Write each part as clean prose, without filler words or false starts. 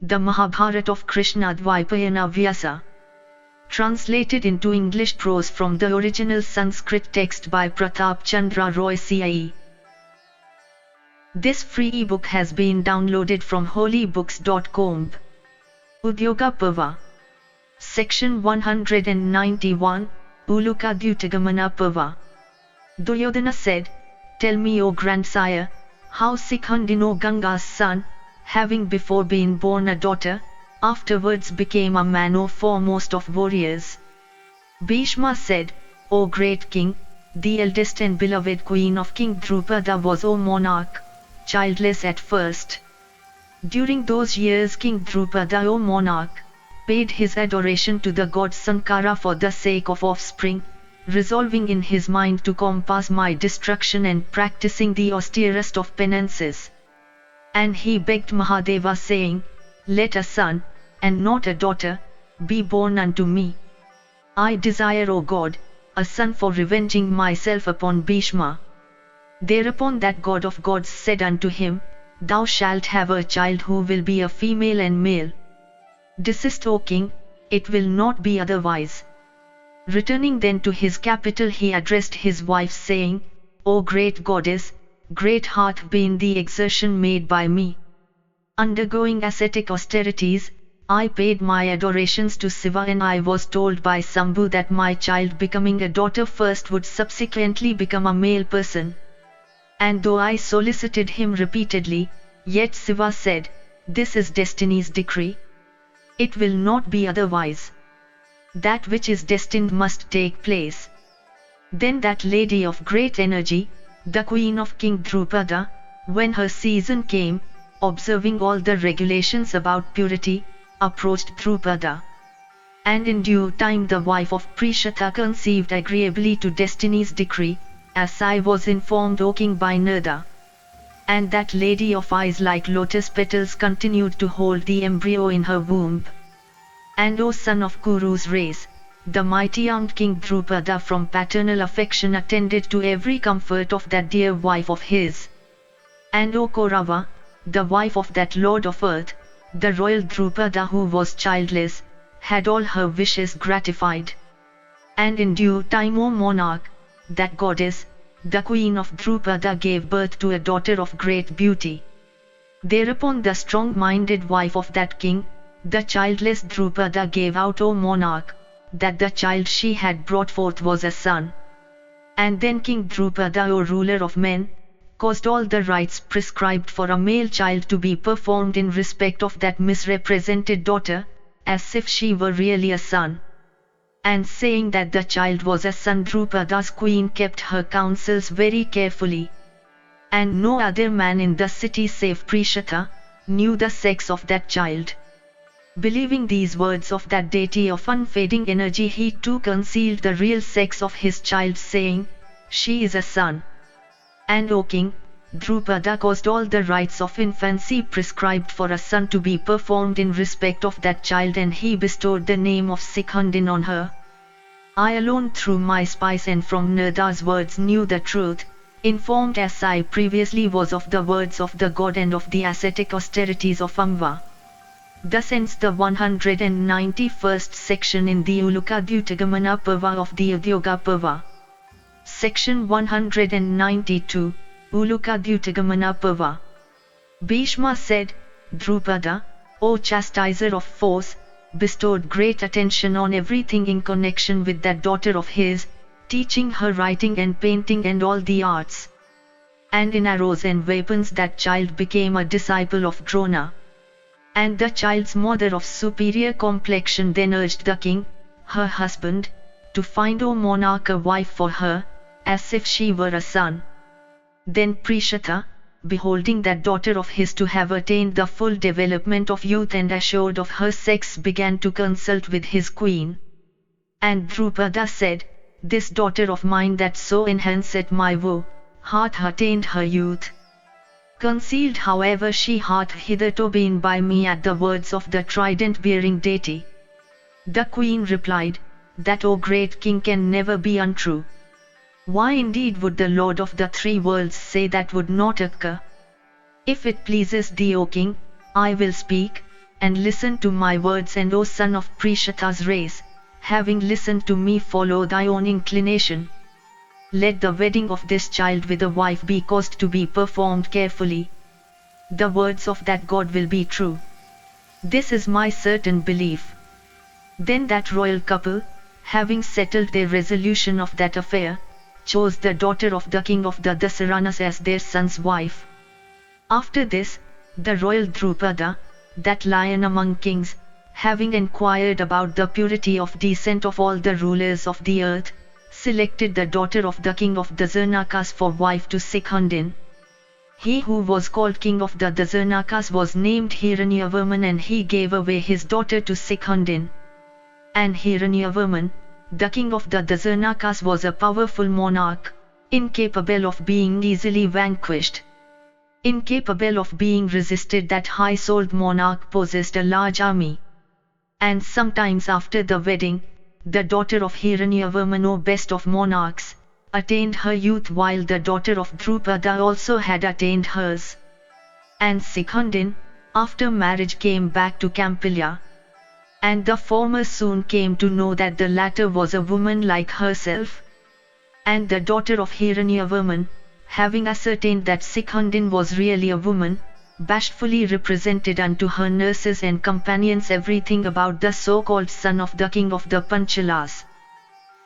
the Mahabharata of Krishna-Dwaipayana Vyasa. Translated into English prose from the original Sanskrit text by Pratap Chandra Roy C.I.E. This free ebook has been downloaded from holybooks.com. Udyoga Parva. Section 191, Udyoga Parva. Duryodhana said, "Tell me, O grandsire, how Sikhandino, Ganga's son, having before been born a daughter, afterwards became a man or foremost of warriors." Bhishma said, "O great king, the eldest and beloved queen of King Drupada was, O monarch, childless at first. During those years King Drupada, O monarch, paid his adoration to the god Sankara for the sake of offspring, resolving in his mind to compass my destruction and practicing the austerest of penances. And he begged Mahadeva, saying, 'Let a son, and not a daughter, be born unto me. I desire, O God, a son for revenging myself upon Bhishma.' Thereupon that god of gods said unto him, 'Thou shalt have a child who will be a female and male. Desist, O king, it will not be otherwise.' Returning then to his capital, he addressed his wife, saying, 'O great goddess, great hath been the exertion made by me. Undergoing ascetic austerities, I paid my adorations to Shiva, and I was told by Sambhu that my child, becoming a daughter first, would subsequently become a male person. And though I solicited him repeatedly, yet Shiva said, "This is destiny's decree. It will not be otherwise. That which is destined must take place." Then that lady of great energy, the queen of King Drupada, when her season came, observing all the regulations about purity, approached Drupada. And in due time the wife of Prishata conceived agreeably to destiny's decree, as I was informed, O king, by Narada. And that lady of eyes like lotus petals continued to hold the embryo in her womb. And O son of Kuru's race, the mighty armed King Drupada from paternal affection attended to every comfort of that dear wife of his. And O Kaurava, the wife of that lord of earth, the royal Drupada, who was childless, had all her wishes gratified. And in due time, O monarch, that goddess, the queen of Drupada, gave birth to a daughter of great beauty. Thereupon the strong-minded wife of that king, the childless Drupada, gave out, O monarch, that the child she had brought forth was a son. And then King Drupada, O ruler of men, caused all the rites prescribed for a male child to be performed in respect of that misrepresented daughter, as if she were really a son. And saying that the child was a son, Drupada's queen kept her counsels very carefully. And no other man in the city save Prishata knew the sex of that child. Believing these words of that deity of unfading energy, he too concealed the real sex of his child, saying, 'She is a son.' And O king, Drupada caused all the rites of infancy prescribed for a son to be performed in respect of that child, and he bestowed the name of Sikhandin on her. I alone through my spies and from Narada's words knew the truth, informed as I previously was of the words of the god and of the ascetic austerities of Amva." Thus ends the 191st section in the Udyoga Parva of the Udyoga Parva. Section 192, Udyoga Parva. Bhishma said, "Drupada, O chastiser of foes, bestowed great attention on everything in connection with that daughter of his, teaching her writing and painting and all the arts. And in arrows and weapons that child became a disciple of Drona. And the child's mother of superior complexion then urged the king, her husband, to find, O monarch, a wife for her, as if she were a son. Then Prishata, beholding that daughter of his to have attained the full development of youth and assured of her sex, began to consult with his queen. And Drupada said, 'This daughter of mine that so enhanceth my woe, hath attained her youth. Concealed however she hath hitherto been by me at the words of the trident-bearing deity.' The queen replied, 'That, O great king, can never be untrue. Why indeed would the Lord of the three worlds say that would not occur? If it pleases thee, O king, I will speak, and listen to my words, and O son of Prishata's race, having listened to me, follow thy own inclination. Let the wedding of this child with a wife be caused to be performed carefully. The words of that God will be true. This is my certain belief." Then that royal couple, having settled their resolution of that affair, chose the daughter of the king of the Dasaranas as their son's wife. After this, the royal Drupada, that lion among kings, having inquired about the purity of descent of all the rulers of the earth, selected the daughter of the king of the Dasarnakas for wife to Sikhundin. He who was called king of the Dasarnakas was named Hiranyavarman, and he gave away his daughter to Sikhundin. And Hiranyavarman, the king of the Dasarnakas, was a powerful monarch, incapable of being easily vanquished. Incapable of being resisted, that high-souled monarch possessed a large army. And sometimes after the wedding, the daughter of Hiranyavarman, O best of monarchs, attained her youth, while the daughter of Drupada also had attained hers. And Sikhundin, after marriage, came back to Campilya. And the former soon came to know that the latter was a woman like herself. And the daughter of Hiranyavarman, having ascertained that Sikhundin was really a woman, bashfully represented unto her nurses and companions everything about the so-called son of the king of the Panchalas.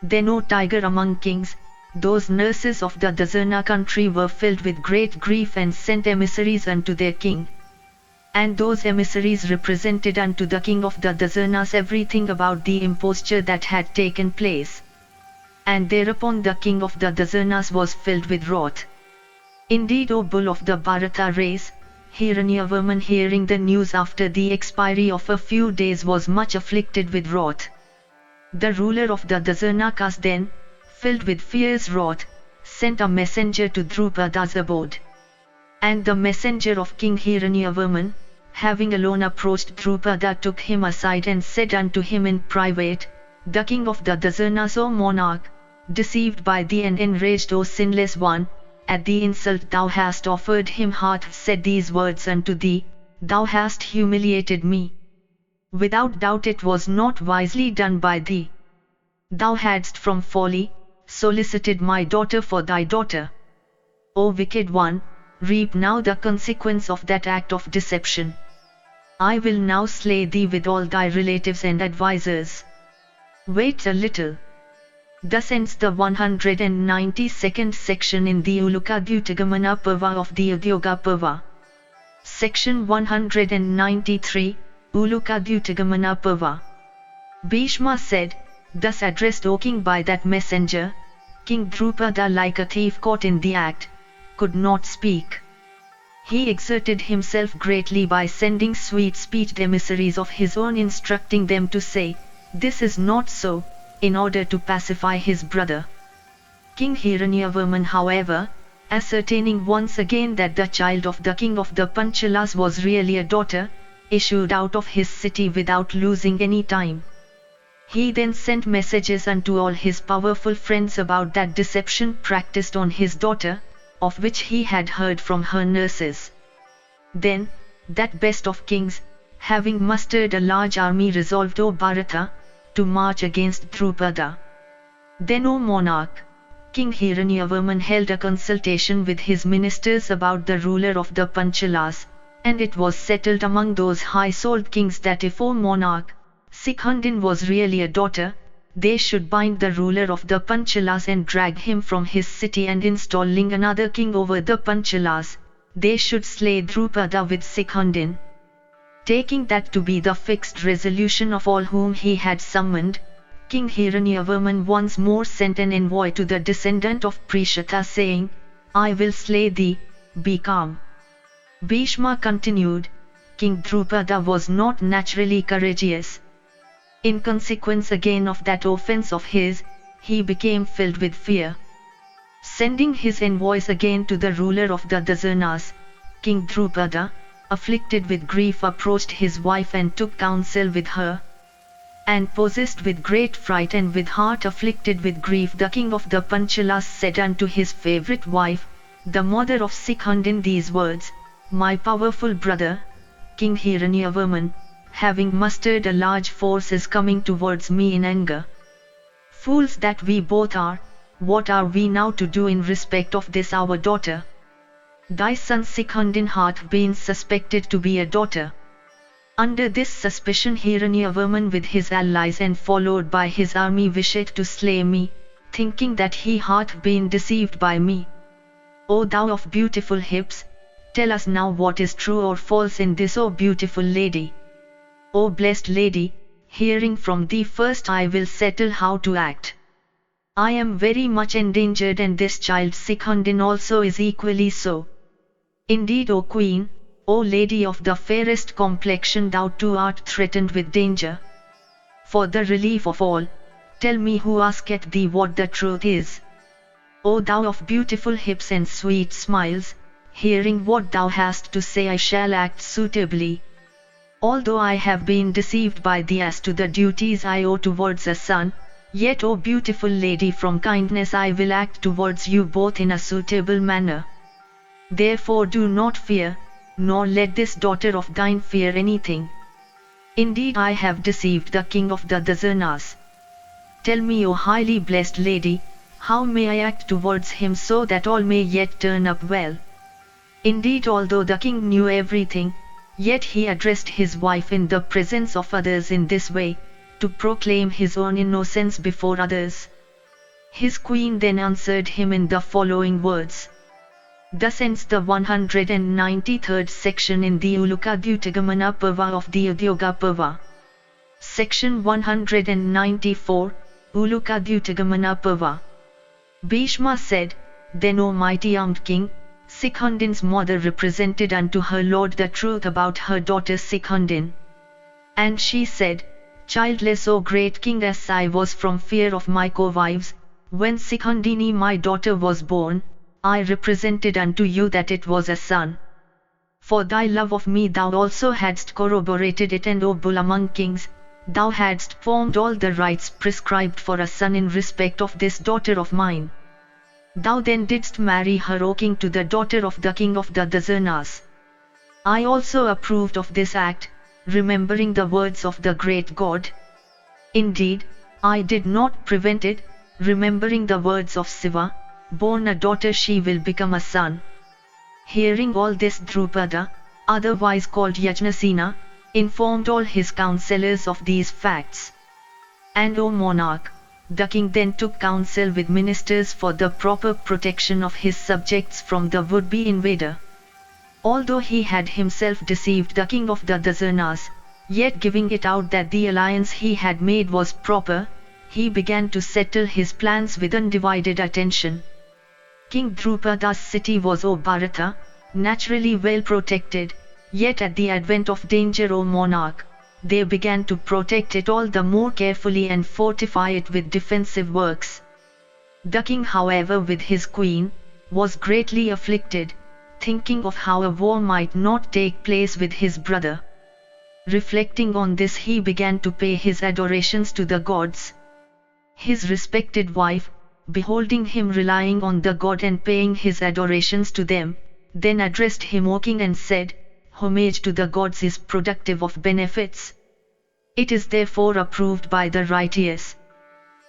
Then, O tiger among kings, those nurses of the Dasarna country were filled with great grief and sent emissaries unto their king. And those emissaries represented unto the king of the Dasarnas everything about the imposture that had taken place. And thereupon the king of the Dasarnas was filled with wrath. Indeed, O bull of the Bharata race, Hiranyavarman, hearing the news after the expiry of a few days, was much afflicted with wrath. The ruler of the Dasarnakas then, filled with fierce wrath, sent a messenger to Drupada's abode. And the messenger of King Hiranyavarman, having alone approached Drupada, took him aside and said unto him in private, "The king of the Dasarnas, O monarch, deceived by thee and enraged, O sinless one, at the insult thou hast offered him, hath said these words unto thee, thou hast humiliated me. Without doubt it was not wisely done by thee. Thou hadst from folly solicited my daughter for thy daughter. O wicked one, reap now the consequence of that act of deception. I will now slay thee with all thy relatives and advisers. Wait a little." Thus ends the 192nd section in the Udyoga Parva of the Udyoga Parva. Section 193, Udyoga Parva. Bhishma said, thus addressed, O king, by that messenger, King Drupada, like a thief caught in the act, could not speak. He exerted himself greatly by sending sweet-speeched emissaries of his own, instructing them to say, "This is not so," in order to pacify his brother. King Hiranyavarman, however, ascertaining once again that the child of the king of the Panchalas was really a daughter, issued out of his city without losing any time. He then sent messages unto all his powerful friends about that deception practiced on his daughter, of which he had heard from her nurses. Then, that best of kings, having mustered a large army, resolved, O Bharata, to march against Drupada. Then, O monarch, King Hiranyavarman held a consultation with his ministers about the ruler of the Panchalas, and it was settled among those high-souled kings that if, O monarch, Sikhundin was really a daughter, they should bind the ruler of the Panchalas and drag him from his city, and installing another king over the Panchalas, they should slay Drupada with Sikhundin. Taking that to be the fixed resolution of all whom he had summoned, King Hiranyavarman once more sent an envoy to the descendant of Prishata, saying, "I will slay thee, be calm." Bhishma continued, King Drupada was not naturally courageous. In consequence again of that offense of his, he became filled with fear. Sending his envoys again to the ruler of the Dasarnas, King Drupada, afflicted with grief, approached his wife and took counsel with her. And possessed with great fright and with heart afflicted with grief, the king of the Panchalas said unto his favorite wife, the mother of Sikhundin, these words, "My powerful brother, King Hiranyavarman, having mustered a large force, is coming towards me in anger. Fools that we both are, what are we now to do in respect of this our daughter? Thy son Sikhandin hath been suspected to be a daughter. Under this suspicion Hiranyavarman with his allies and followed by his army wished to slay me, thinking that he hath been deceived by me. O thou of beautiful hips, tell us now what is true or false in this, O beautiful lady. O blessed lady, hearing from thee first I will settle how to act. I am very much endangered, and this child Sikhandin also is equally so. Indeed, O queen, O lady of the fairest complexion, thou too art threatened with danger. For the relief of all, tell me who asketh thee what the truth is. O thou of beautiful hips and sweet smiles, hearing what thou hast to say I shall act suitably. Although I have been deceived by thee as to the duties I owe towards a son, yet, O beautiful lady, from kindness I will act towards you both in a suitable manner. Therefore do not fear, nor let this daughter of thine fear anything. Indeed, I have deceived the king of the Dasanas. Tell me, O highly blessed lady, how may I act towards him so that all may yet turn up well? Indeed, although the king knew everything, yet he addressed his wife in the presence of others in this way, to proclaim his own innocence before others. His queen then answered him in the following words. Thus ends the 193rd section in the Udyoga Parva of the Udyoga Parva. Section 194, Udyoga Parva. Bhishma said, Then, O mighty armed king, Sikhandin's mother represented unto her lord the truth about her daughter Sikhandin. And she said, Childless, O great king, as I was from fear of my co-wives, when Sikhandini my daughter was born, I represented unto you that it was a son. For thy love of me thou also hadst corroborated it, and O bull among kings, thou hadst formed all the rites prescribed for a son in respect of this daughter of mine. Thou then didst marry her, O king, to the daughter of the king of the Dasanas. I also approved of this act, remembering the words of the great God. Indeed, I did not prevent it, remembering the words of Shiva, born a daughter she will become a son. Hearing all this, Drupada, otherwise called Yajnasena, informed all his counsellors of these facts. And O monarch, the king then took counsel with ministers for the proper protection of his subjects from the would-be invader. Although he had himself deceived the king of the Dasanas, yet giving it out that the alliance he had made was proper, he began to settle his plans with undivided attention. King Drupada's city was, O Bharata, naturally well protected, yet at the advent of danger, O monarch, they began to protect it all the more carefully and fortify it with defensive works. The king, however, with his queen, was greatly afflicted, thinking of how a war might not take place with his brother. Reflecting on this, he began to pay his adorations to the gods. His respected wife, beholding him relying on the god and paying his adorations to them, then addressed him, O king, and said, Homage to the gods is productive of benefits. It is therefore approved by the righteous.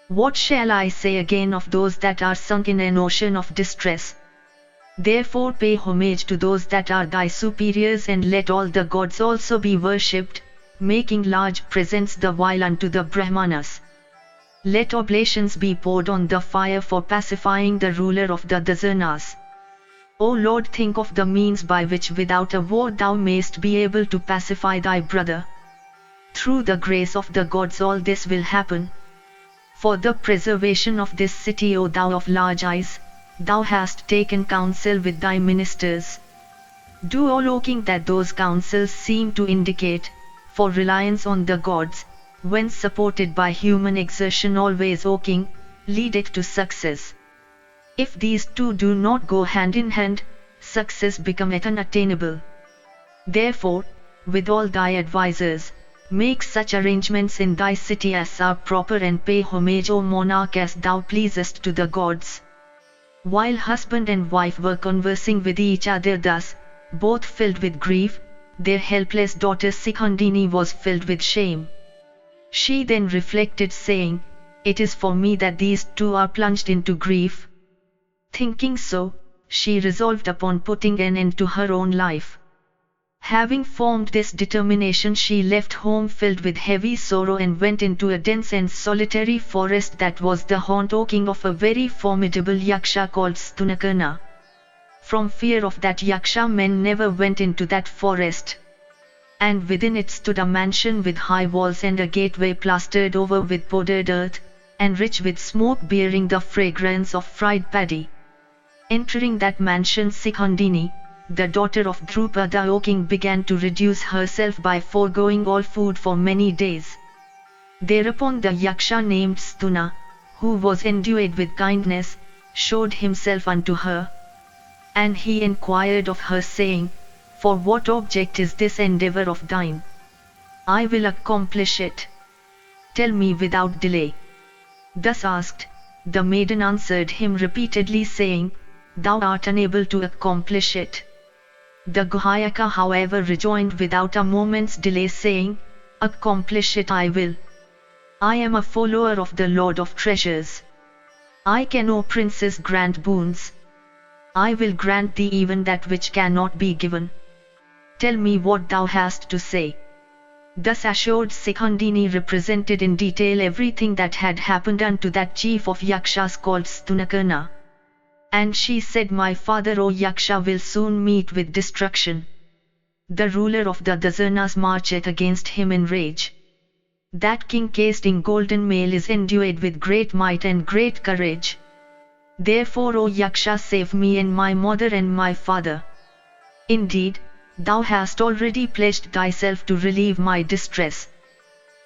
What shall I say again of those that are sunk in an ocean of distress? Therefore pay homage to those that are thy superiors, and let all the gods also be worshipped, making large presents the while unto the Brahmanas. Let oblations be poured on the fire for pacifying the ruler of the Dasanas. O Lord, think of the means by which without a war thou mayst be able to pacify thy brother. Through the grace of the gods all this will happen. For the preservation of this city, O thou of large eyes, thou hast taken counsel with thy ministers. Do, O Lord king, that those counsels seem to indicate, for reliance on the gods, when supported by human exertion always, O king, lead it to success. If these two do not go hand in hand, success becometh unattainable. Therefore, with all thy advisers, make such arrangements in thy city as are proper, and pay homage, O monarch, as thou pleasest to the gods. While husband and wife were conversing with each other thus, both filled with grief, their helpless daughter Sikhandini was filled with shame. She then reflected, saying, "It is for me that these two are plunged into grief." Thinking so, she resolved upon putting an end to her own life. Having formed this determination, she left home filled with heavy sorrow and went into a dense and solitary forest that was the haunt of a very formidable yaksha called Stunakarna. From fear of that yaksha, men never went into that forest. And within it stood a mansion with high walls and a gateway plastered over with powdered earth, and rich with smoke bearing the fragrance of fried paddy. Entering that mansion, Sikhandini, the daughter of Drupada, O king, began to reduce herself by foregoing all food for many days. Thereupon the yaksha named Stuna, who was endued with kindness, showed himself unto her. And he inquired of her, saying, "For what object is this endeavor of thine? I will accomplish it. Tell me without delay." Thus asked, the maiden answered him repeatedly, saying, "Thou art unable to accomplish it." The Guhayaka, however, rejoined without a moment's delay, saying, "Accomplish it I will. I am a follower of the Lord of Treasures. I can, O princess, grant boons. I will grant thee even that which cannot be given. Tell me what thou hast to say." Thus assured, Sikhandini represented in detail everything that had happened unto that chief of yakshas called Stunakarna. And she said, "My father, O yaksha, will soon meet with destruction. The ruler of the Dasanas marcheth against him in rage. That king cased in golden mail is endued with great might and great courage. Therefore, O yaksha, save me and my mother and my father. Indeed, thou hast already pledged thyself to relieve my distress.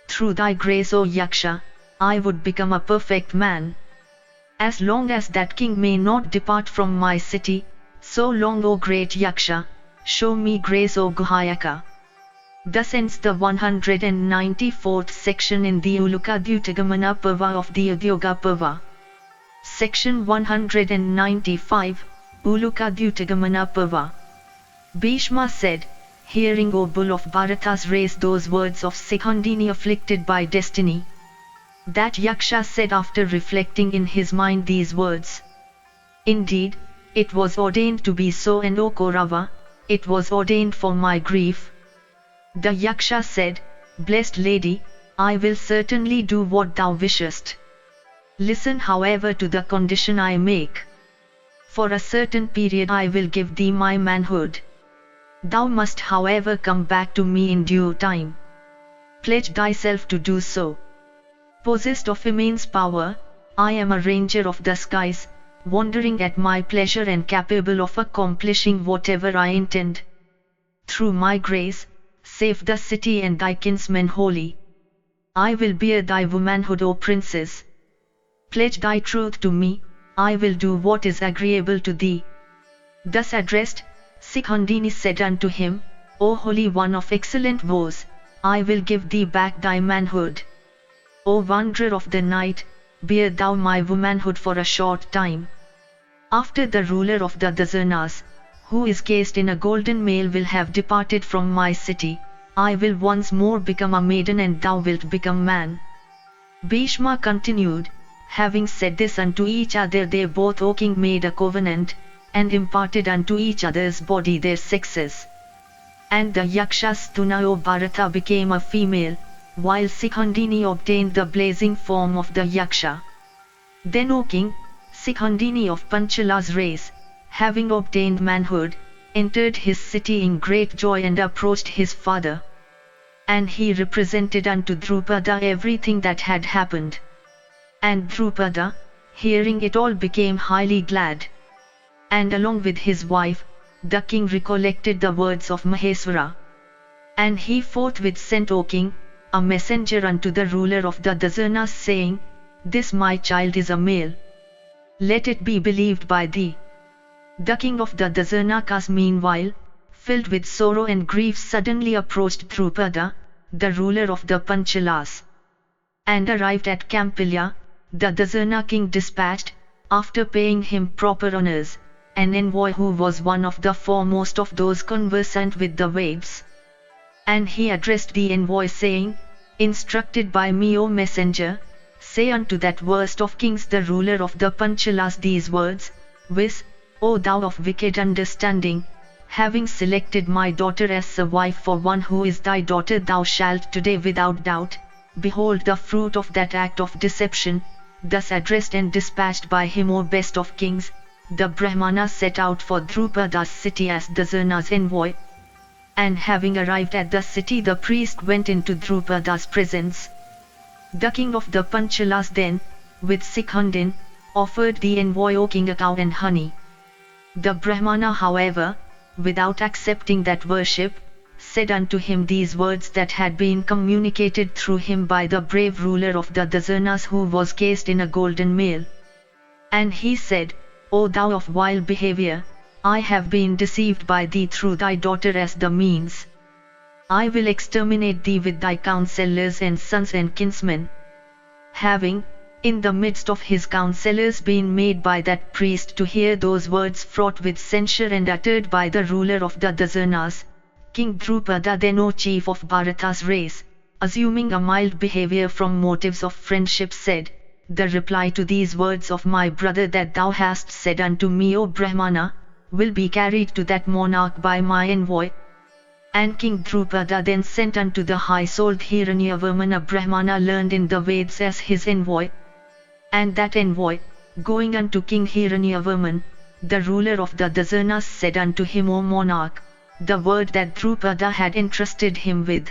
Through thy grace, O yaksha, I would become a perfect man. As long as that king may not depart from my city, so long, O great yaksha, show me grace, O Guhayaka." Thus ends the 194th section in the Ulukadhyutagamana Parva of the Udyoga Parva. Section 195, Ulukadhyutagamana Parva. Bhishma said, "Hearing, O bull of Bharata's race, those words of Sikhandini afflicted by destiny." That yaksha said after reflecting in his mind these words, "Indeed, it was ordained to be so, and O Kaurava, it was ordained for my grief." The yaksha said, "Blessed lady, I will certainly do what thou wishest. Listen, however, to the condition I make. For a certain period I will give thee my manhood. Thou must, however, come back to me in due time. Pledge thyself to do so. Possessed of immense power, I am a ranger of the skies, wandering at my pleasure and capable of accomplishing whatever I intend. Through my grace, save the city and thy kinsmen wholly. I will bear thy womanhood, O princess. Pledge thy truth to me, I will do what is agreeable to thee." Thus addressed, Sikhandini said unto him, "O Holy One of excellent vows, I will give thee back thy manhood. O Wanderer of the night, bear thou my womanhood for a short time. After the ruler of the Dasanas, who is cased in a golden mail, will have departed from my city, I will once more become a maiden and thou wilt become man." Bhishma continued, "Having said this unto each other, they both, O king, made a covenant, and imparted unto each other's body their sexes. And the yaksha Stuna, O Bharata, became a female, while Sikhandini obtained the blazing form of the yaksha. Then, O king, Sikhandini of Panchala's race, having obtained manhood, entered his city in great joy and approached his father. And he represented unto Drupada everything that had happened. And Drupada, hearing it all, became highly glad. And along with his wife, the king recollected the words of Maheswara. And he forthwith sent, O king, a messenger unto the ruler of the Dasanas, saying, "This my child is a male. Let it be believed by thee." The king of the Dasanakas meanwhile, filled with sorrow and grief, suddenly approached Drupada, the ruler of the Panchalas. And arrived at Kampilya, the Dasana king dispatched, after paying him proper honors, an envoy who was one of the foremost of those conversant with the Veds. And he addressed the envoy saying, Instructed by me, O messenger, say unto that worst of kings, the ruler of the Panchalas, these words, viz, O thou of wicked understanding, having selected my daughter as a wife for one who is thy daughter, thou shalt today without doubt behold the fruit of that act of deception. Thus addressed and dispatched by him, O best of kings, the Brahmana set out for Drupada's city as Dasarna's envoy. And having arrived at the city, the priest went into Drupada's presence. The king of the Panchalas then, with Sikhundin, offered the envoy, O king, a cow and honey. The Brahmana, however, without accepting that worship, said unto him these words that had been communicated through him by the brave ruler of the Dasarnas, who was cased in a golden mail. And he said, O thou of vile behavior, I have been deceived by thee through thy daughter as the means. I will exterminate thee with thy counselors and sons and kinsmen. Having, in the midst of his counselors, been made by that priest to hear those words fraught with censure and uttered by the ruler of the Dasarnas, King Drupada, then O chief of Bharata's race, assuming a mild behavior from motives of friendship, said, The reply to these words of my brother that thou hast said unto me, O Brahmana, will be carried to that monarch by my envoy. And King Drupada then sent unto the high-souled Hiranyavarman, a Brahmana learned in the Veds, as his envoy. And that envoy, going unto King Hiranyavarman, the ruler of the Dasarnas, said unto him, O monarch, the word that Drupada had entrusted him with.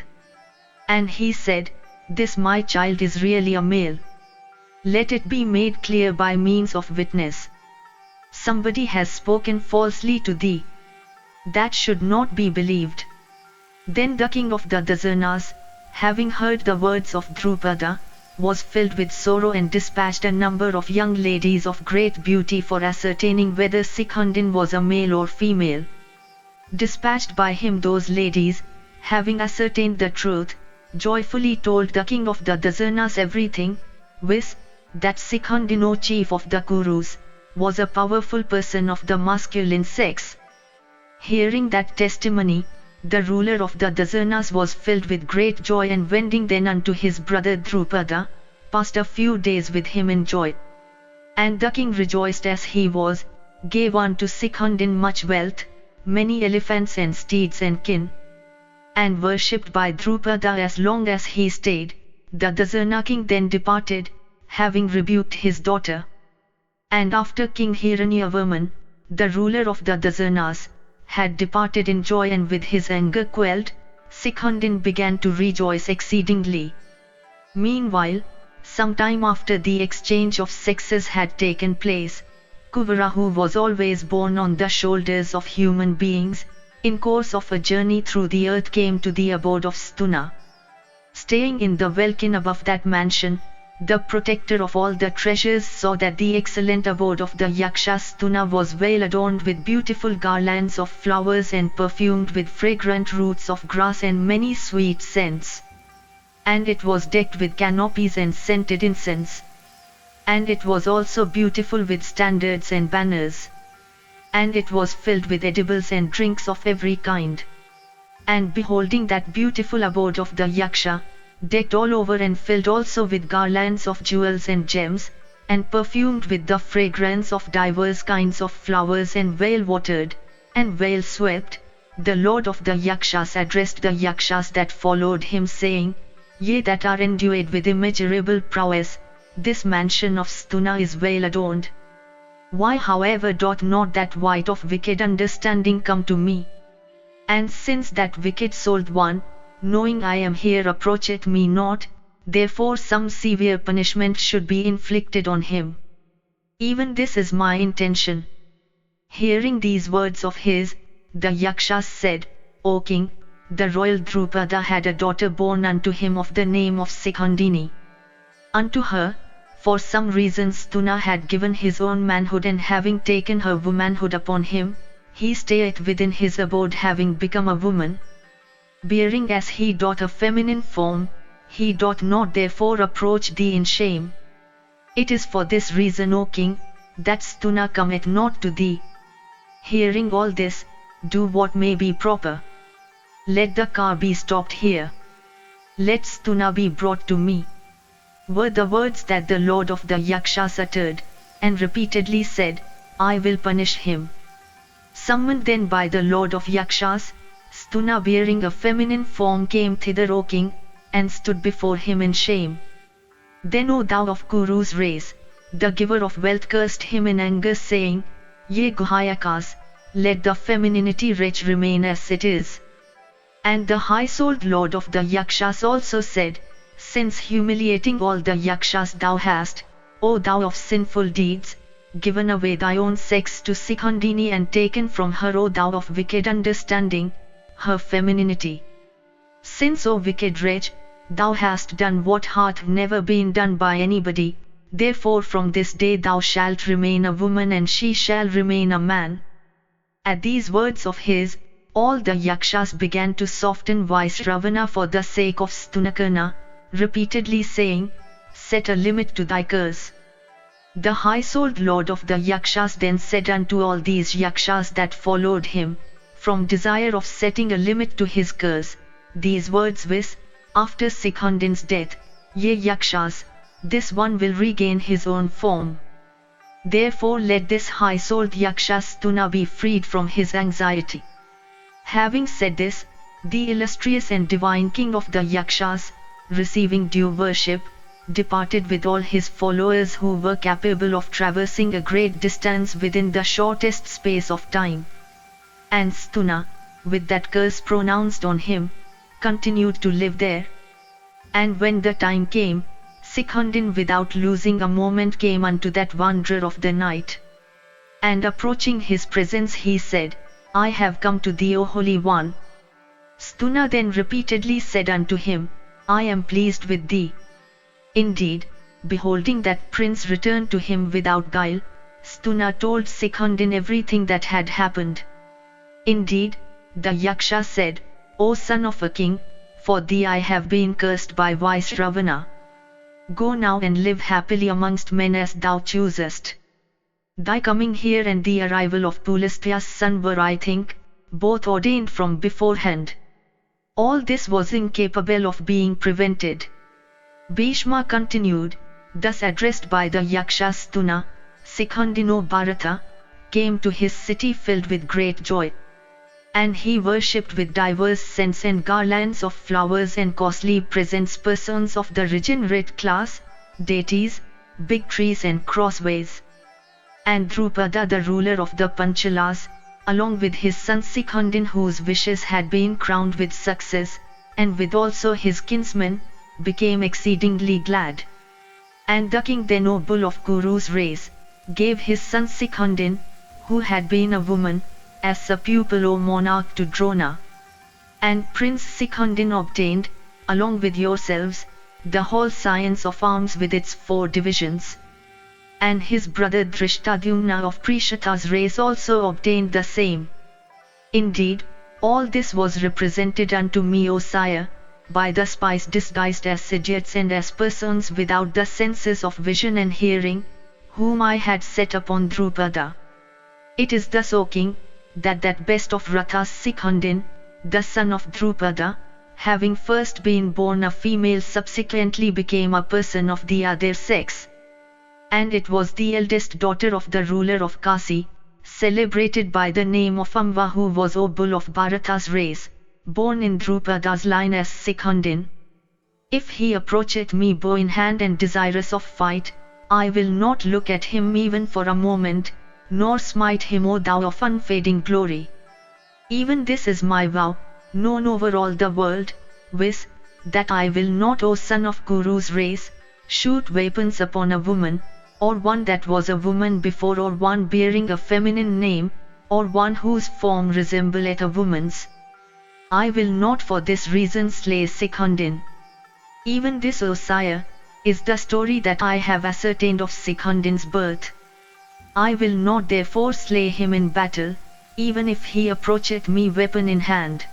And he said, This my child is really a male. Let it be made clear by means of witness. Somebody has spoken falsely to thee. That should not be believed. Then the king of the Dasarnas, having heard the words of Drupada, was filled with sorrow and dispatched a number of young ladies of great beauty for ascertaining whether Sikhundin was a male or female. Dispatched by him those ladies, having ascertained the truth, joyfully told the king of the Dasarnas everything, viz, that Sikhundin, O chief of the Kurus, was a powerful person of the masculine sex. Hearing that testimony, the ruler of the Dasarnas was filled with great joy, and wending then unto his brother Drupada, passed a few days with him in joy. And the king, rejoiced as he was, gave unto Sikhundin much wealth, many elephants and steeds and kin. And worshipped by Drupada as long as he stayed, the Dasarna king then departed, having rebuked his daughter. And after King Hiranyavarman, the ruler of the Dasarnas, had departed in joy and with his anger quelled, Sikhundin began to rejoice exceedingly. Meanwhile, some time after the exchange of sexes had taken place, Kuvara, who was always borne on the shoulders of human beings, in course of a journey through the earth came to the abode of Stuna. Staying in the welkin above that mansion, the protector of all the treasures saw that the excellent abode of the Yaksha Stuna was well adorned with beautiful garlands of flowers and perfumed with fragrant roots of grass and many sweet scents. And it was decked with canopies and scented incense. And it was also beautiful with standards and banners. And it was filled with edibles and drinks of every kind. And beholding that beautiful abode of the Yaksha, decked all over and filled also with garlands of jewels and gems, and perfumed with the fragrance of divers kinds of flowers and well watered, and well swept, the lord of the Yakshas addressed the Yakshas that followed him, saying, Ye that are endued with immeasurable prowess, this mansion of Stuna is well adorned. Why however doth not that wight of wicked understanding come to me? And since that wicked souled one, knowing I am here, approacheth me not, therefore some severe punishment should be inflicted on him. Even this is my intention. Hearing these words of his, the Yakshas said, O king, the royal Drupada had a daughter born unto him of the name of Sikhundini. Unto her, for some reason Stuna had given his own manhood, and having taken her womanhood upon him, he stayeth within his abode, having become a woman. Bearing as he doth a feminine form, he doth not therefore approach thee in shame. It is for this reason, O king, that Stuna cometh not to thee. Hearing all this, do what may be proper. Let the car be stopped here. Let Stuna be brought to me. Were the words that the lord of the Yakshas uttered, and repeatedly said, I will punish him. Summoned then by the lord of Yakshas, Stuna bearing a feminine form came thither, O king, and stood before him in shame. Then, O thou of Kuru's race, the giver of wealth cursed him in anger, saying, Ye Guhayakas, let the femininity wretch remain as it is. And the high-souled lord of the Yakshas also said, Since humiliating all the Yakshas thou hast, O thou of sinful deeds, given away thy own sex to Sikhandini and taken from her, O thou of wicked understanding, her femininity. Since, O wicked wretch, thou hast done what hath never been done by anybody, therefore from this day thou shalt remain a woman and she shall remain a man. At these words of his, all the Yakshas began to soften Vaisravana for the sake of Stunakarna, repeatedly saying, Set a limit to thy curse. The high-souled lord of the Yakshas then said unto all these Yakshas that followed him, from desire of setting a limit to his curse, these words viz, after Sikhandin's death, Ye Yakshas, this one will regain his own form. Therefore let this high-souled Yaksha Stuna be freed from his anxiety. Having said this, the illustrious and divine king of the Yakshas, receiving due worship, departed with all his followers who were capable of traversing a great distance within the shortest space of time. And Stuna, with that curse pronounced on him, continued to live there. And when the time came, Sikhandin without losing a moment came unto that wanderer of the night. And approaching his presence he said, I have come to thee, O Holy One. Stuna then repeatedly said unto him, I am pleased with thee. Indeed, beholding that prince return to him without guile, Stuna told Sikhandin everything that had happened. Indeed, the Yaksha said, O son of a king, for thee I have been cursed by Vaisravana. Go now and live happily amongst men as thou choosest. Thy coming here and the arrival of Pulastya's son were, I think, both ordained from beforehand. All this was incapable of being prevented. Bhishma continued, thus addressed by the Yaksha Stuna, Sikhandino Bharata, came to his city filled with great joy. And he worshipped with diverse scents and garlands of flowers and costly presents persons of the regenerate class, deities, big trees and crossways. And Drupada, the ruler of the Panchalas, along with his son Sikhandin, whose wishes had been crowned with success, and with also his kinsmen, became exceedingly glad. And the king, the noble of Kuru's race, gave his son Sikhandin, who had been a woman, as a pupil or monarch to Drona. And Prince Sikhandin obtained, along with yourselves, the whole science of arms with its 4 divisions. And his brother Dhrishtadyumna of Prishata's race also obtained the same. Indeed, all this was represented unto me, O sire, by the spies disguised as idiots and as persons without the senses of vision and hearing, whom I had set upon Drupada. It is thus, O king, that best of Rathas Sikhandin, the son of Drupada, having first been born a female, subsequently became a person of the other sex. And it was the eldest daughter of the ruler of Kasi, celebrated by the name of Amba, who was a bull of Bharata's race, born in Drupada's line as Sikhandin. If he approacheth me bow in hand and desirous of fight, I will not look at him even for a moment, nor smite him, O thou of unfading glory. Even this is my vow, known over all the world, viz, that I will not, O son of Kuru's race, shoot weapons upon a woman, or one that was a woman before, or one bearing a feminine name, or one whose form resembleth a woman's. I will not for this reason slay Sikhandin. Even this, O sire, is the story that I have ascertained of Sikhandin's birth. I will not therefore slay him in battle, even if he approacheth me weapon in hand.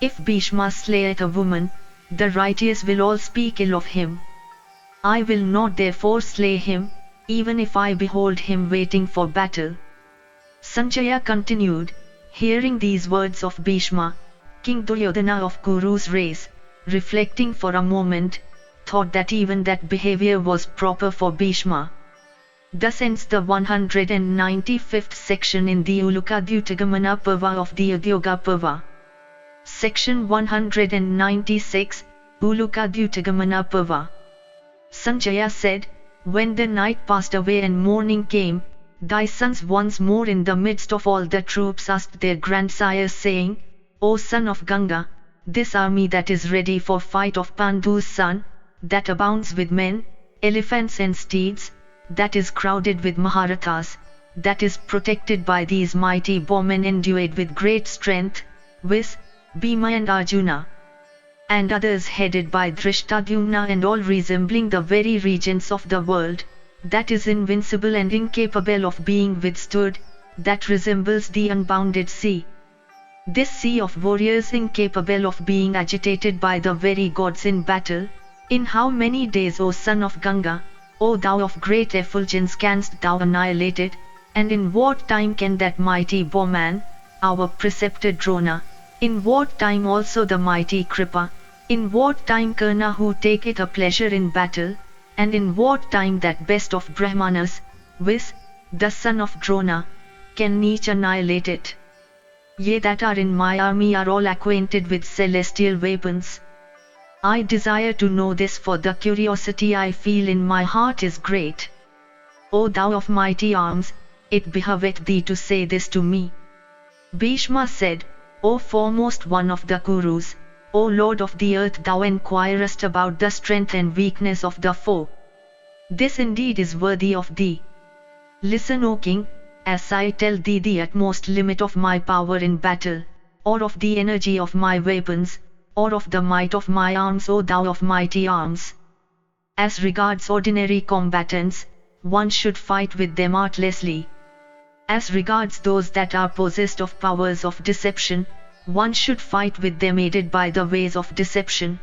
If Bhishma slayeth a woman, the righteous will all speak ill of him. I will not therefore slay him, even if I behold him waiting for battle. Sanjaya continued, hearing these words of Bhishma, King Duryodhana of Kuru's race, reflecting for a moment, thought that even that behavior was proper for Bhishma. Thus ends the 195th section in the Uluka Parva of the Udyoga Parva. Section 196, Uluka Parva. Sanjaya said, when the night passed away and morning came, thy sons once more in the midst of all the troops asked their grandsires saying, O son of Ganga, this army that is ready for fight of Pandu's son, that abounds with men, elephants and steeds, that is crowded with Maharathas, that is protected by these mighty bowmen endued with great strength, viz. Bhima and Arjuna, and others headed by Drishtadyumna and all resembling the very regents of the world, that is invincible and incapable of being withstood, that resembles the unbounded sea. This sea of warriors incapable of being agitated by the very gods in battle, in how many days, O son of Ganga, O thou of great effulgence, canst thou annihilate it, and in what time can that mighty bowman, our preceptor Drona, in what time also the mighty Kripa, in what time Karna who taketh a pleasure in battle, and in what time that best of Brahmanas, viz. The son of Drona, can each annihilate it? Ye that are in my army are all acquainted with celestial weapons. I desire to know this, for the curiosity I feel in my heart is great. O thou of mighty arms, it behoveth thee to say this to me. Bhishma said, O foremost one of the Kurus, O Lord of the earth, thou enquirest about the strength and weakness of the foe. This indeed is worthy of thee. Listen, O king, as I tell thee the utmost limit of my power in battle, or of the energy of my weapons, or of the might of my arms, O thou of mighty arms. As regards ordinary combatants, one should fight with them artlessly. As regards those that are possessed of powers of deception, one should fight with them aided by the ways of deception.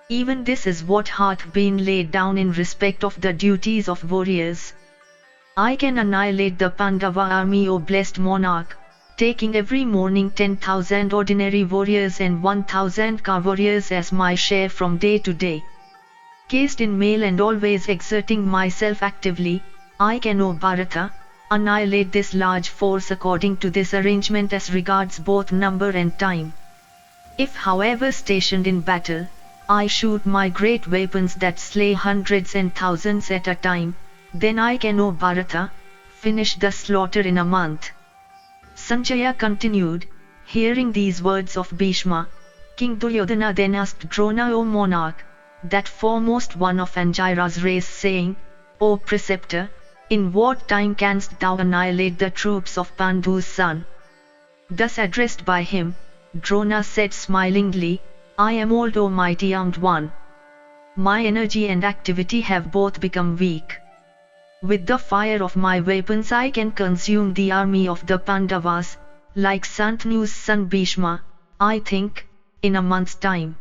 Even this is what hath been laid down in respect of the duties of warriors. I can annihilate the Pandava army, O blessed monarch, taking every morning 10,000 ordinary warriors and 1,000 car warriors as my share from day to day. Cased in mail and always exerting myself actively, I can, O Bharata, annihilate this large force according to this arrangement as regards both number and time. If, however, stationed in battle, I shoot my great weapons that slay hundreds and thousands at a time, then I can, O Bharata, finish the slaughter in a month. Sanjaya continued, hearing these words of Bhishma, King Duryodhana then asked Drona, O monarch, that foremost one of Anjira's race, saying, O preceptor, in what time canst thou annihilate the troops of Pandu's son? Thus addressed by him, Drona said smilingly, I am old, O mighty armed one. My energy and activity have both become weak. With the fire of my weapons I can consume the army of the Pandavas, like Santanu's son Bhishma, I think, in a month's time.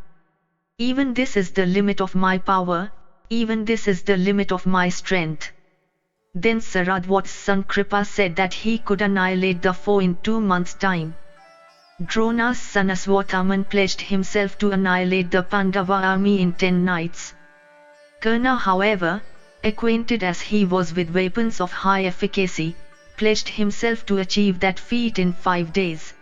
Even this is the limit of my power, even this is the limit of my strength. Then Saradvat's son Kripa said that he could annihilate the foe in 2 months' time. Drona's son Aswathaman pledged himself to annihilate the Pandava army in 10 nights. Karna, however, acquainted as he was with weapons of high efficacy, pledged himself to achieve that feat in 5 days.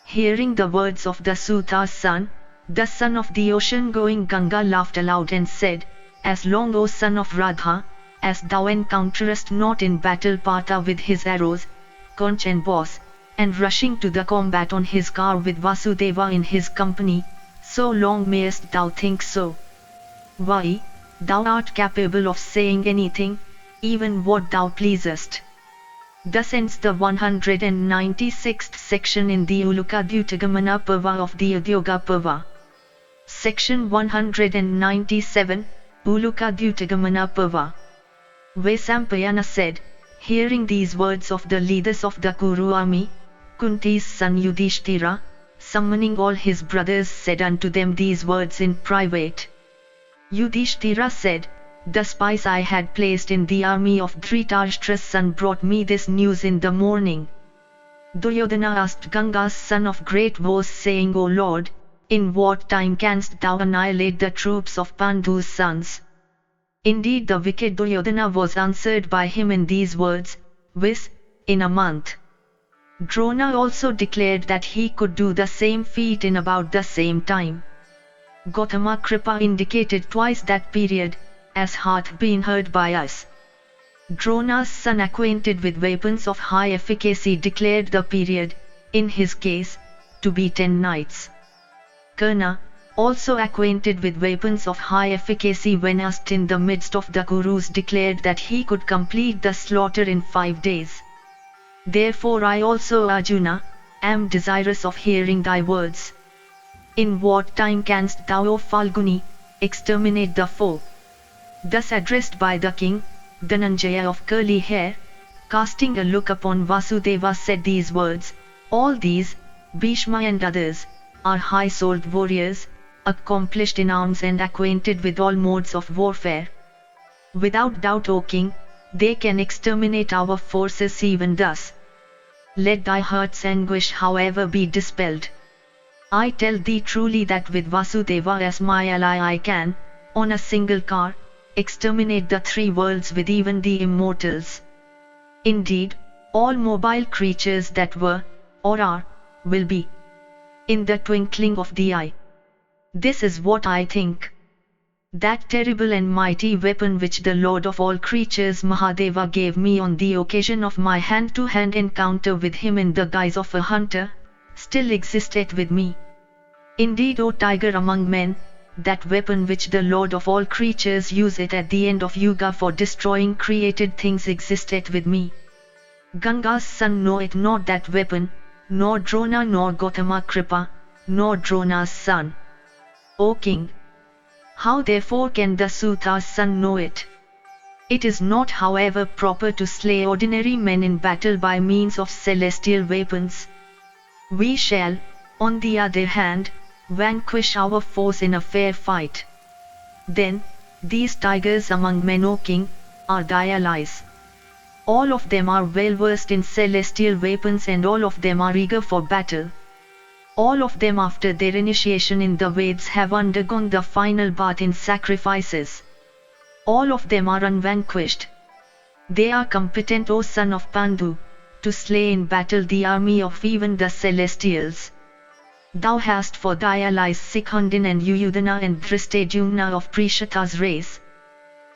Hearing the words of the Suta's son, the son of the ocean-going Ganga laughed aloud and said, As long, O son of Radha, as thou encounterest not in battle Partha with his arrows, conch and bows, and rushing to the combat on his car with Vasudeva in his company, so long mayest thou think so. Why, thou art capable of saying anything, even what thou pleasest. Thus ends the 196th section in the Uluka Parva of the Udyoga Parva. Section 197, Uluka Parva. Vaisampayana said, hearing these words of the leaders of the Kuru army, Kunti's son Yudhishthira, summoning all his brothers, said unto them these words in private. Yudhishthira said, The spies I had placed in the army of Dhritarashtra's son brought me this news in the morning. Duryodhana asked Ganga's son of great woes, saying, O Lord, in what time canst thou annihilate the troops of Pandu's sons? Indeed, the wicked Duryodhana was answered by him in these words, viz., in a month. Drona also declared that he could do the same feat in about the same time. Gautama Kripa indicated twice that period, as hath been heard by us. Drona's son, acquainted with weapons of high efficacy, declared the period, in his case, to be 10 nights. Karna, also acquainted with weapons of high efficacy, when asked in the midst of the Kurus, declared that he could complete the slaughter in 5 days. Therefore I also, Arjuna, am desirous of hearing thy words. In what time canst thou, O Falguni, exterminate the foe? Thus addressed by the king, Dhananjaya of curly hair, casting a look upon Vasudeva, said these words, all these, Bhishma and others, are high-souled warriors, accomplished in arms and acquainted with all modes of warfare. Without doubt, O king, they can exterminate our forces even thus. Let thy heart's anguish, however, be dispelled. I tell thee truly that with Vasudeva as my ally I can, on a single car, exterminate the 3 worlds with even the immortals. Indeed, all mobile creatures that were, or are, will be, in the twinkling of the eye. This is what I think. That terrible and mighty weapon which the Lord of all creatures Mahadeva gave me on the occasion of my hand-to-hand encounter with him in the guise of a hunter, still existed with me. Indeed, O tiger among men, that weapon which the Lord of all creatures used at the end of Yuga for destroying created things existed with me. Ganga's son knoweth not that weapon, nor Drona nor Gautama Kripa, nor Drona's son. O king! How therefore can the Suta's son know it? It is not, however, proper to slay ordinary men in battle by means of celestial weapons. We shall, on the other hand, vanquish our foes in a fair fight. Then, these tigers among men, O king, are thy allies. All of them are well versed in celestial weapons, and all of them are eager for battle. All of them, after their initiation in the Veds, have undergone the final bath in sacrifices. All of them are unvanquished. They are competent, O son of Pandu, to slay in battle the army of even the celestials. Thou hast for thy allies Sikhundin and Yuyudhana and Dhristadyumna of Prishata's race,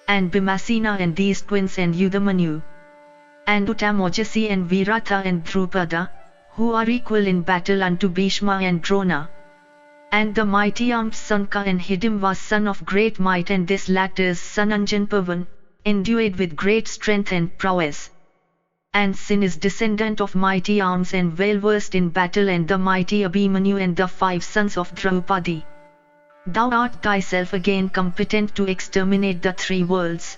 and Bhimasena and these twins and Yudhamanyu, and Uttamojasi and Virata and Drupada, who are equal in battle unto Bhishma and Drona, and the mighty armed Sanka and Hidimva, son of great might, and this latter's son Anjanpavan, endued with great strength and prowess. And Sin is descendant of mighty arms and well versed in battle, and the mighty Abhimanyu and the 5 sons of Draupadi. Thou art thyself again competent to exterminate the 3 worlds.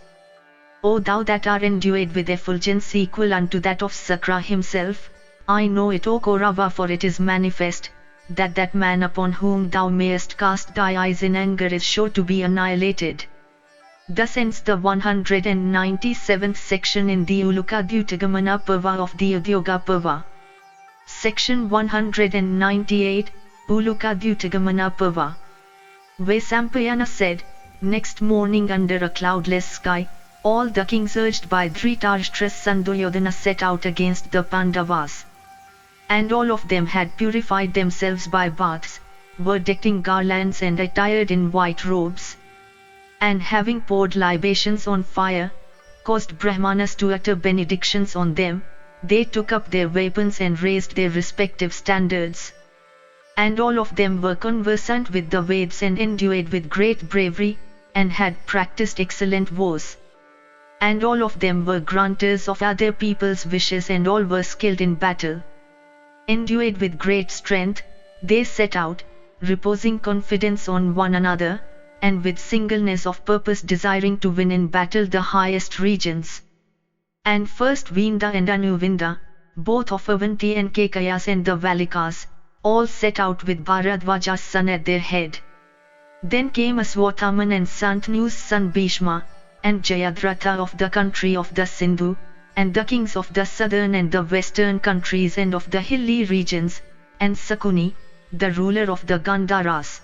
O thou that art endued with effulgence equal unto that of Sakra himself, I know it, O Kaurava, for it is manifest, that that man upon whom thou mayest cast thy eyes in anger is sure to be annihilated. Thus ends the 197th section in the Ulukadhyutagamana Parva of the Udyoga Parva. Section 198, Ulukadhyutagamana Parva. Vaisampayana said, next morning under a cloudless sky, all the kings urged by Dhritarashtra's son Duryodhana set out against the Pandavas. And all of them had purified themselves by baths, were decked in garlands and attired in white robes, and having poured libations on fire, caused Brahmanas to utter benedictions on them, they took up their weapons and raised their respective standards. And all of them were conversant with the Veds and endued with great bravery, and had practiced excellent vows. And all of them were granters of other people's wishes, and all were skilled in battle. Endued with great strength, they set out, reposing confidence on one another, and with singleness of purpose desiring to win in battle the highest regions. And first Vinda and Anuvinda, both of Avanti and Kekayas and the Valikas, all set out with Bharadwaja's son at their head. Then came Aswathaman and Santanu's son Bhishma, and Jayadratha of the country of the Sindhu, and the kings of the southern and the western countries and of the hilly regions, and Sakuni, the ruler of the Gandharas,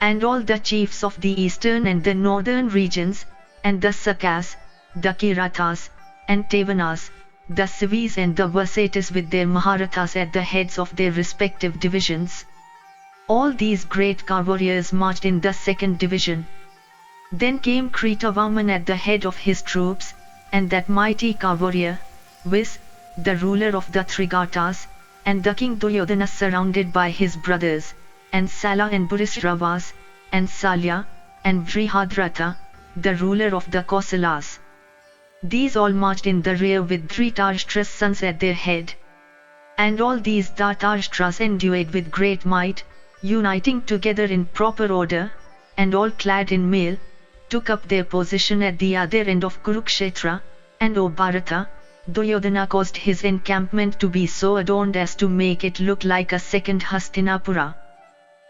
and all the chiefs of the eastern and the northern regions, and the Sakas, the Kiratas, and Tevanas, the Civis and the Vasatis with their Maharathas at the heads of their respective divisions. All these great car warriors marched in the second division. Then came Kritavarman at the head of his troops, and that mighty car warrior, Vis, the ruler of the Trigatas, and the king Duryodhana surrounded by his brothers, and Sala and Burisravas, and Salya, and Vrihadratha, the ruler of the Kosalas. These all marched in the rear with Dhritarashtra's sons at their head. And all these Dhartarashtras endued with great might, uniting together in proper order, and all clad in mail, took up their position at the other end of Kurukshetra, and O Bharata, Duryodhana caused his encampment to be so adorned as to make it look like a second Hastinapura.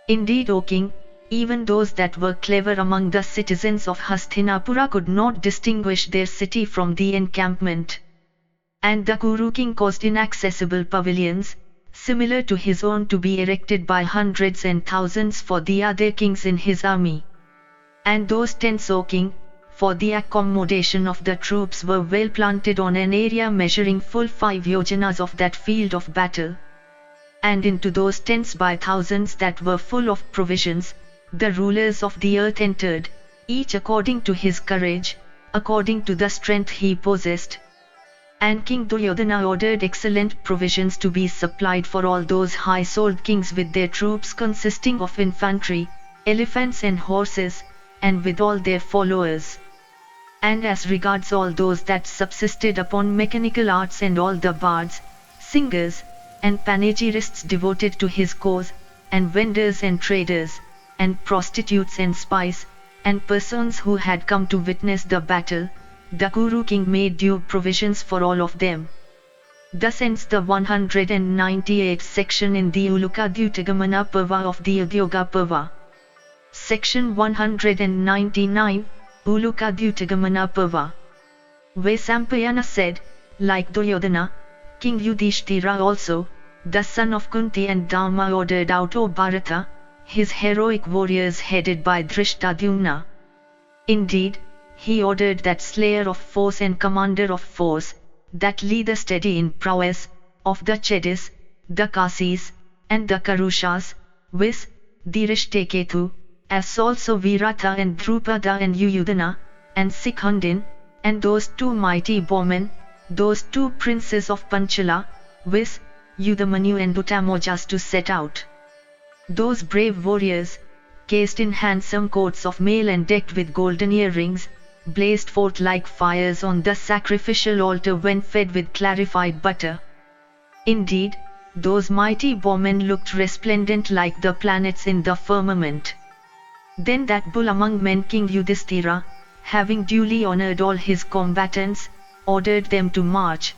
Indeed, O king, even those that were clever among the citizens of Hastinapura could not distinguish their city from the encampment. And the Kuru king caused inaccessible pavilions, similar to his own, to be erected by hundreds and thousands for the other kings in his army. And those tents, O king, for the accommodation of the troops, were well planted on an area measuring full 5 yojanas of that field of battle. And into those tents by thousands that were full of provisions, the rulers of the earth entered, each according to his courage, according to the strength he possessed. And King Duryodhana ordered excellent provisions to be supplied for all those high-souled kings with their troops consisting of infantry, elephants and horses, and with all their followers. And as regards all those that subsisted upon mechanical arts, and all the bards, singers, and panegyrists devoted to his cause, and vendors and traders, and prostitutes and spies, and persons who had come to witness the battle, the Kuru king made due provisions for all of them. Thus ends the 198th section in the Ulukadhyutagamana Parva of the Udyoga Parva. Section 199, Ulukadhyutagamana Parva. Vaisampayana said, like Duryodhana, King Yudhishthira also, the son of Kunti and Dharma, ordered out O Bharata, his heroic warriors headed by Dhrishtadyumna. Indeed, he ordered that slayer of foes and commander of foes, that leader steady in prowess, of the Chedis, the Kasis, and the Karushas, viz. The Rishtaketu, as also Virata and Drupada and Yuyudhana, and Sikhundin, and those 2 mighty bowmen, those 2 princes of Panchala, viz. Yudhamanyu and Uttamojas, to set out. Those brave warriors, cased in handsome coats of mail and decked with golden earrings, blazed forth like fires on the sacrificial altar when fed with clarified butter. Indeed, those mighty bowmen looked resplendent like the planets in the firmament. Then that bull among men, King Yudhishthira, having duly honored all his combatants, ordered them to march.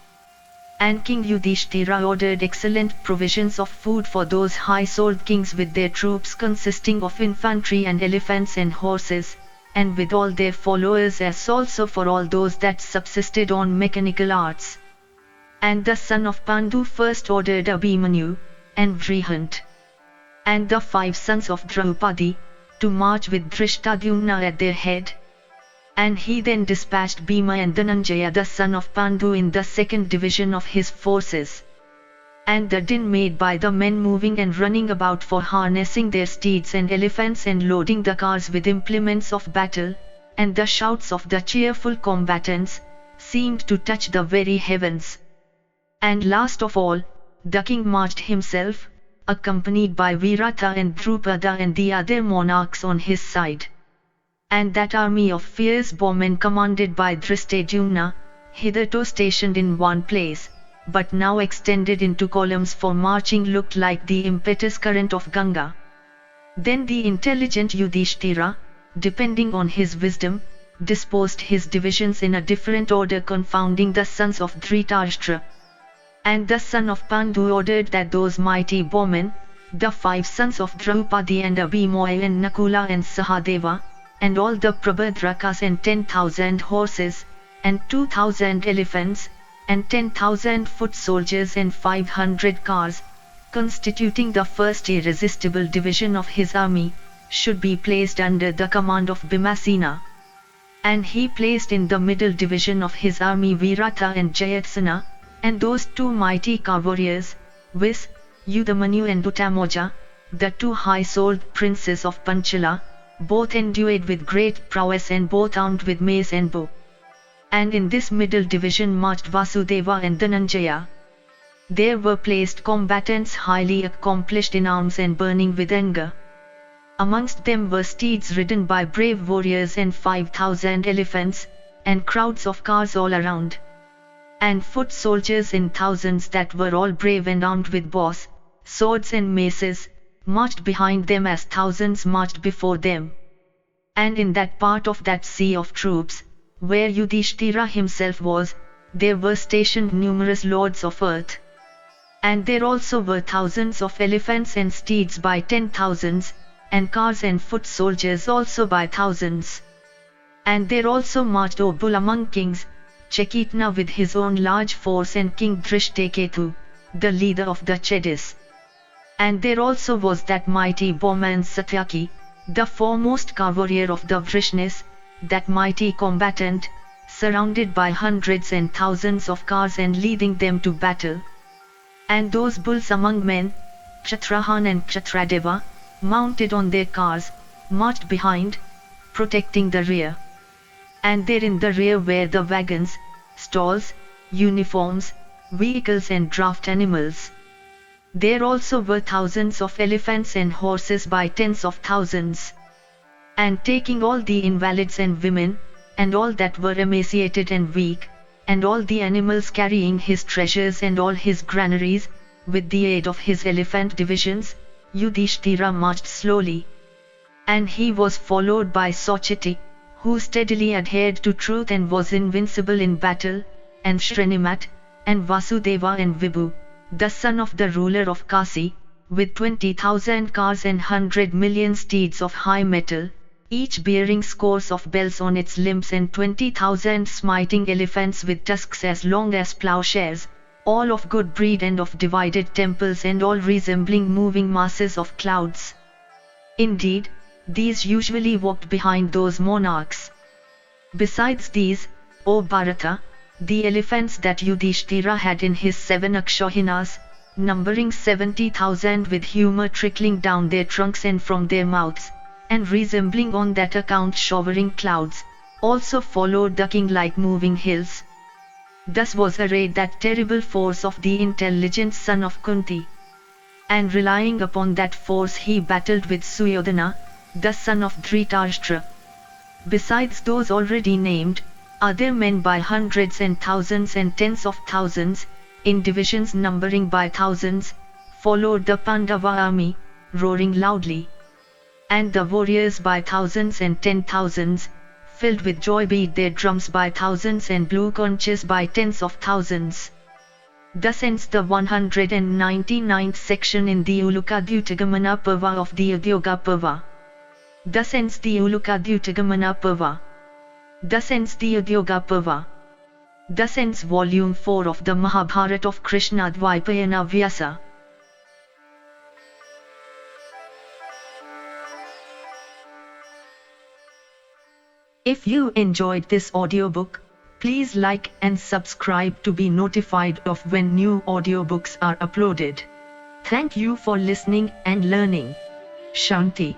And King Yudhishthira ordered excellent provisions of food for those high-souled kings with their troops consisting of infantry and elephants and horses, and with all their followers, as also for all those that subsisted on mechanical arts. And the son of Pandu first ordered Abhimanyu, and Vrihant, and the 5 sons of Draupadi, to march with Dhrishtadyumna at their head. And he then dispatched Bhima and Dhananjaya the son of Pandu in the 2nd division of his forces. And the din made by the men moving and running about for harnessing their steeds and elephants and loading the cars with implements of battle, and the shouts of the cheerful combatants, seemed to touch the very heavens. And last of all, the king marched himself, accompanied by Virata and Drupada and the other monarchs on his side. And that army of fierce bowmen commanded by Dhristadyumna, hitherto stationed in one place, but now extended into columns for marching, looked like the impetuous current of Ganga. Then the intelligent Yudhishthira, depending on his wisdom, disposed his divisions in a different order, confounding the sons of Dhritarashtra. And the son of Pandu ordered that those mighty bowmen, the 5 sons of Draupadi and Abhimanyu and Nakula and Sahadeva, and all the Prabhadrakas and 10,000 horses, and 2,000 elephants, and 10,000 foot soldiers and 500 cars, constituting the first irresistible division of his army, should be placed under the command of Bhimasena. And he placed in the middle division of his army Virata and Jayatsena, and those two mighty car warriors, viz. Udamanu and Uttamoja, the two high-souled princes of Panchala, both endued with great prowess and both armed with mace and bow. And in this middle division marched Vasudeva and Dhananjaya. There were placed combatants highly accomplished in arms and burning with anger. Amongst them were steeds ridden by brave warriors and 5,000 elephants, and crowds of cars all around. And foot soldiers in thousands that were all brave and armed with bows, swords and maces, marched behind them as thousands marched before them. And in that part of that sea of troops, where Yudhishthira himself was, there were stationed numerous lords of earth. And there also were thousands of elephants and steeds by 10,000s, and cars and foot soldiers also by thousands. And there also marched O bull among kings, Chekitna with his own large force and King Drishtaketu, the leader of the Chedis. And there also was that mighty bowman Satyaki, the foremost car warrior of the Vrishnis, that mighty combatant, surrounded by hundreds and thousands of cars and leading them to battle. And those bulls among men, Kshatrahan and Kshatradeva, mounted on their cars, marched behind, protecting the rear. And there in the rear were the wagons, stalls, uniforms, vehicles and draft animals. There also were thousands of elephants and horses by tens of thousands. And taking all the invalids and women, and all that were emaciated and weak, and all the animals carrying his treasures and all his granaries, with the aid of his elephant divisions, Yudhishthira marched slowly. And he was followed by Sochiti, who steadily adhered to truth and was invincible in battle, and Shrinimat, and Vasudeva and Vibhu, the son of the ruler of Kasi, with 20,000 cars and 100 million steeds of high metal, each bearing scores of bells on its limbs and 20,000 smiting elephants with tusks as long as plowshares, all of good breed and of divided temples and all resembling moving masses of clouds. Indeed, these usually walked behind those monarchs. Besides these, O Bharata, the elephants that Yudhishthira had in his 7 Akshohinas, numbering 70,000 with humor trickling down their trunks and from their mouths, and resembling on that account showering clouds, also followed the king like moving hills. Thus was arrayed that terrible force of the intelligent son of Kunti. And relying upon that force he battled with Suyodhana, the son of Dhritarashtra. Besides those already named, other men by hundreds and thousands and tens of thousands, in divisions numbering by thousands, followed the Pandava army, roaring loudly. And the warriors by thousands and 10,000s, filled with joy beat their drums by thousands and blew conches by tens of thousands. Thus ends the 199th section in the Ulukadhyutagamana Parva of the Udyoga Parva. Thus ends the Ulukadhyutagamana Parva. Thus ends the Udyoga Parva. Thus ends Volume 4 of the Mahabharata of Krishna-Dwaipayana Vyasa. If you enjoyed this audiobook, please like and subscribe to be notified of when new audiobooks are uploaded. Thank you for listening and learning. Shanti.